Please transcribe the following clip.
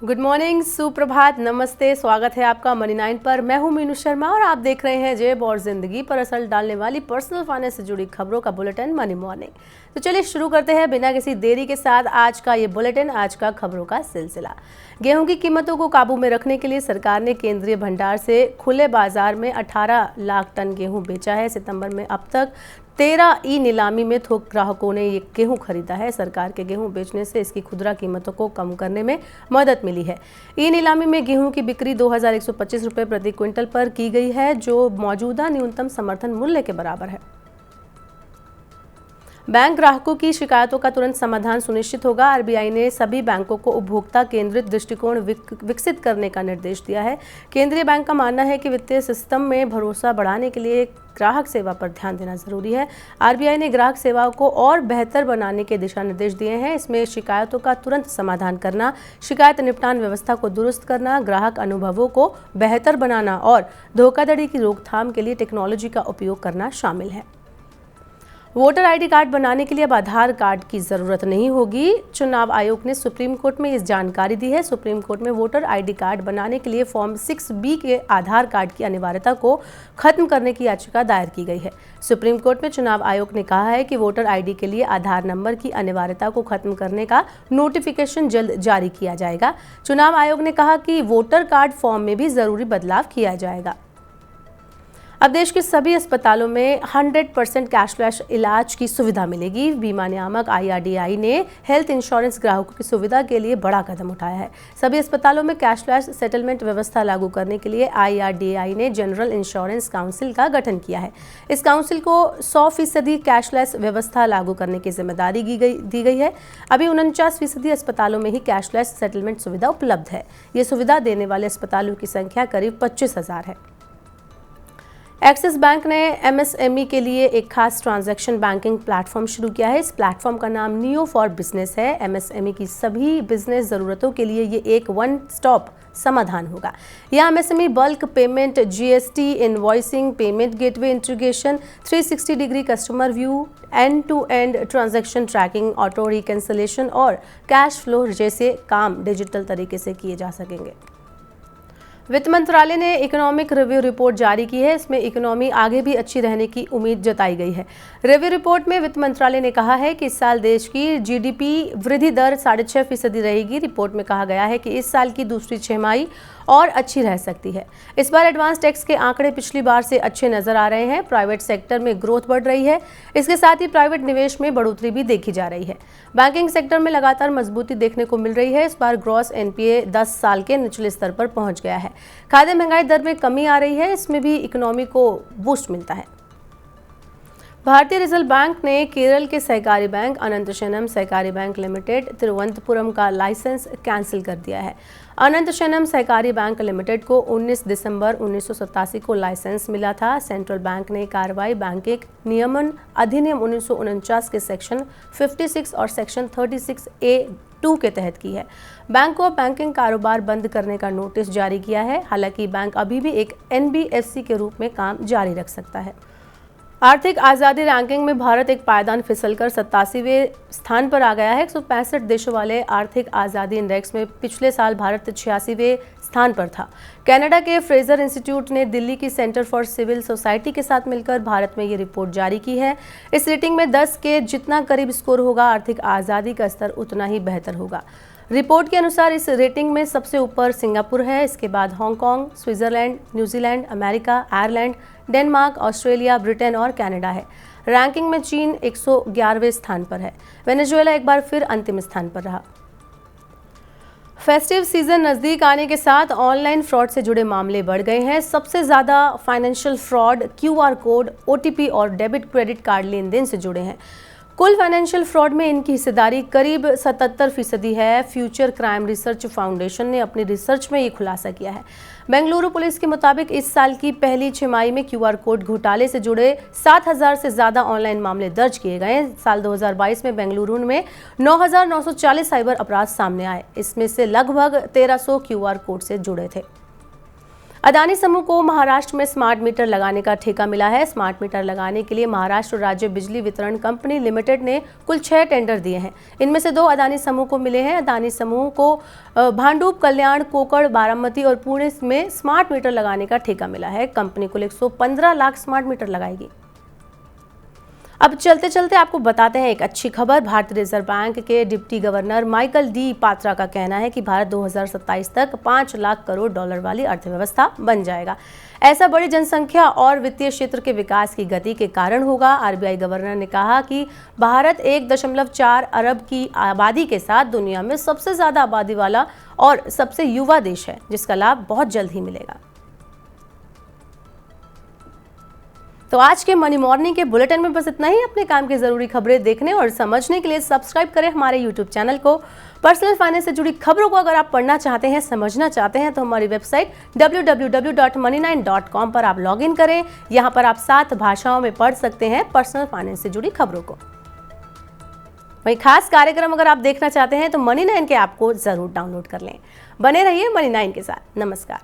Good morning, सुप्रभात, नमस्ते। स्वागत है आपका मनी 9 पर। मैं हूं मीनू शर्मा और आप देख रहे हैं जेब और जिंदगी पर असर डालने वाली पर्सनल फाइनेंस से जुड़ी खबरों का बुलेटिन मनी मॉर्निंग। तो चलिए शुरू करते हैं बिना किसी देरी के साथ आज का ये बुलेटिन, आज का खबरों का सिलसिला। गेहूं की कीमतों को काबू में रखने के लिए सरकार ने केंद्रीय भंडार से खुले बाजार में 18 लाख टन गेहूं बेचा है। सितंबर में अब तक 13 ई नीलामी में थोक ग्राहकों ने ये गेहूं खरीदा है। सरकार के गेहूं बेचने से इसकी खुदरा कीमतों को कम करने में मदद मिली है। ई नीलामी में गेहूं की बिक्री 2125 रुपये प्रति क्विंटल पर की गई है, जो मौजूदा न्यूनतम समर्थन मूल्य के बराबर है। बैंक ग्राहकों की शिकायतों का तुरंत समाधान सुनिश्चित होगा। आरबीआई ने सभी बैंकों को उपभोक्ता केंद्रित दृष्टिकोण विकसित करने का निर्देश दिया है। केंद्रीय बैंक का मानना है कि वित्तीय सिस्टम में भरोसा बढ़ाने के लिए ग्राहक सेवा पर ध्यान देना जरूरी है। आरबीआई ने ग्राहक सेवाओं को और बेहतर बनाने के दिशा निर्देश दिए हैं। इसमें शिकायतों का तुरंत समाधान करना, शिकायत निपटान व्यवस्था को दुरुस्त करना, ग्राहक अनुभवों को बेहतर बनाना और धोखाधड़ी की रोकथाम के लिए टेक्नोलॉजी का उपयोग करना शामिल है। वोटर आईडी कार्ड बनाने के लिए अब आधार कार्ड की जरूरत नहीं होगी। चुनाव आयोग ने सुप्रीम कोर्ट में इस जानकारी दी है। सुप्रीम कोर्ट में वोटर आईडी कार्ड बनाने के लिए फॉर्म 6B के आधार कार्ड की अनिवार्यता को खत्म करने की याचिका दायर की गई है। सुप्रीम कोर्ट में चुनाव आयोग ने कहा है कि वोटर आईडी के लिए आधार नंबर की अनिवार्यता को खत्म करने का नोटिफिकेशन जल्द जारी किया जाएगा। चुनाव आयोग ने कहा कि वोटर कार्ड फॉर्म में भी जरूरी बदलाव किया जाएगा। अब देश के सभी अस्पतालों में 100% कैशलेस इलाज की सुविधा मिलेगी। बीमा नियामक IRDAI ने हेल्थ इंश्योरेंस ग्राहकों की सुविधा के लिए बड़ा कदम उठाया है। सभी अस्पतालों में कैशलेस सेटलमेंट व्यवस्था लागू करने के लिए IRDAI ने जनरल इंश्योरेंस काउंसिल का गठन किया है। इस काउंसिल को 100% कैशलेस व्यवस्था लागू करने की जिम्मेदारी दी गई है। अभी 49% अस्पतालों में ही कैशलेस सेटलमेंट सुविधा उपलब्ध है। ये सुविधा देने वाले अस्पतालों की संख्या करीब 25,000 है। एक्सिस बैंक ने MSME के लिए एक खास ट्रांजैक्शन बैंकिंग प्लेटफॉर्म शुरू किया है। इस प्लेटफॉर्म का नाम नियो फॉर बिजनेस है। MSME की सभी बिजनेस ज़रूरतों के लिए ये एक वन स्टॉप समाधान होगा। यह MSME bulk payment, GST, invoicing, payment gateway integration, 360 degree customer view, end to end transaction tracking, auto reconciliation और कैश फ्लो जैसे काम डिजिटल तरीके से किए जा सकेंगे। वित्त मंत्रालय ने इकोनॉमिक रिव्यू रिपोर्ट जारी की है। इसमें इकोनॉमी आगे भी अच्छी रहने की उम्मीद जताई गई है। रिव्यू रिपोर्ट में वित्त मंत्रालय ने कहा है कि इस साल देश की GDP वृद्धि दर 6.5% रहेगी। रिपोर्ट में कहा गया है कि इस साल की दूसरी छमाही और अच्छी रह सकती है। इस बार एडवांस टैक्स के आंकड़े पिछली बार से अच्छे नजर आ रहे हैं। प्राइवेट सेक्टर में ग्रोथ बढ़ रही है। इसके साथ ही प्राइवेट निवेश में बढ़ोतरी भी देखी जा रही है। बैंकिंग सेक्टर में लगातार मजबूती देखने को मिल रही है। इस बार ग्रॉस NPA 10 साल के निचले स्तर पर पहुंच गया है। खाद्य महंगाई दर में कमी आ रही है। इसमें भी इकोनॉमी को बूस्ट मिलता है। भारतीय रिजर्व बैंक ने केरल के सहकारी बैंक अनंतशयनम सहकारी बैंक लिमिटेड तिरुवनंतपुरम का लाइसेंस कैंसिल कर दिया है। अनंतशयनम सहकारी बैंक लिमिटेड को 19 दिसंबर 1987 को लाइसेंस मिला था। सेंट्रल बैंक ने कार्रवाई बैंकिंग नियमन अधिनियम 1949 के सेक्शन 56 और सेक्शन 36A(2) के तहत की है। बैंक को बैंकिंग कारोबार बंद करने का नोटिस जारी किया है। हालांकि बैंक अभी भी एक NBFC के रूप में काम जारी रख सकता है। आर्थिक आज़ादी रैंकिंग में भारत एक पायदान फिसलकर 87वें स्थान पर आ गया है। 165 देशों वाले आर्थिक आज़ादी इंडेक्स में पिछले साल भारत 86वें स्थान पर था। कनाडा के फ्रेजर इंस्टीट्यूट ने दिल्ली की सेंटर फॉर सिविल सोसाइटी के साथ मिलकर भारत में ये रिपोर्ट जारी की है। इस रेटिंग में 10 के जितना करीब स्कोर होगा, आर्थिक आज़ादी का स्तर उतना ही बेहतर होगा। रिपोर्ट के अनुसार इस रेटिंग में सबसे ऊपर सिंगापुर है। इसके बाद Hong Kong, Switzerland, New Zealand, America, Ireland, Denmark, Australia, Britain और कनाडा है। रैंकिंग में चीन 111वें स्थान पर है। वेनेजुएला एक बार फिर अंतिम स्थान पर रहा। फेस्टिव सीजन नज़दीक आने के साथ ऑनलाइन फ्रॉड से जुड़े मामले बढ़ गए हैं। सबसे ज़्यादा financial fraud QR code, OTP और डेबिट क्रेडिट कार्ड लेन देन से जुड़े हैं। कुल फाइनेंशियल फ्रॉड में इनकी हिस्सेदारी करीब 77% है। फ्यूचर क्राइम रिसर्च फाउंडेशन ने अपनी रिसर्च में ये खुलासा किया है। बेंगलुरु पुलिस के मुताबिक इस साल की पहली छमाही में QR कोड घोटाले से जुड़े 7,000 से ज़्यादा ऑनलाइन मामले दर्ज किए गए। साल 2022 में बेंगलुरु में 9,940 साइबर अपराध सामने आए। इसमें से लगभग 1,300 QR कोड से जुड़े थे। अदानी समूह को महाराष्ट्र में स्मार्ट मीटर लगाने का ठेका मिला है। स्मार्ट मीटर लगाने के लिए महाराष्ट्र राज्य बिजली वितरण कंपनी लिमिटेड ने कुल 6 टेंडर दिए हैं। इनमें से 2 अदानी समूह को मिले हैं। अदानी समूह को भांडुप, कल्याण, कोकड़, बारामती और पुणे में स्मार्ट मीटर लगाने का ठेका मिला है। कंपनी कुल 115 लाख स्मार्ट मीटर लगाएगी। अब चलते चलते आपको बताते हैं एक अच्छी खबर। भारतीय रिजर्व बैंक के deputy governor Michael D Patra का कहना है कि भारत 2027 तक 5 लाख करोड़ डॉलर वाली अर्थव्यवस्था बन जाएगा। ऐसा बड़ी जनसंख्या और वित्तीय क्षेत्र के विकास की गति के कारण होगा। आरबीआई गवर्नर ने कहा कि भारत 1.4 अरब की आबादी के साथ दुनिया में सबसे ज्यादा आबादी वाला और सबसे युवा देश है, जिसका लाभ बहुत जल्द ही मिलेगा। तो आज के मनी मॉर्निंग के बुलेटिन में बस इतना ही। अपने काम की जरूरी खबरें देखने और समझने के लिए सब्सक्राइब करें हमारे यूट्यूब चैनल को। पर्सनल फाइनेंस से जुड़ी खबरों को अगर आप पढ़ना चाहते हैं, समझना चाहते हैं, तो हमारी वेबसाइट www.money9.com पर आप लॉगिन करें। यहाँ पर आप 7 भाषाओं में पढ़ सकते हैं पर्सनल फाइनेंस से जुड़ी खबरों को। वहीं खास कार्यक्रम अगर आप देखना चाहते हैं तो मनी 9 के ऐप को जरूर डाउनलोड कर लें। बने रहिए मनी 9 के साथ। नमस्कार।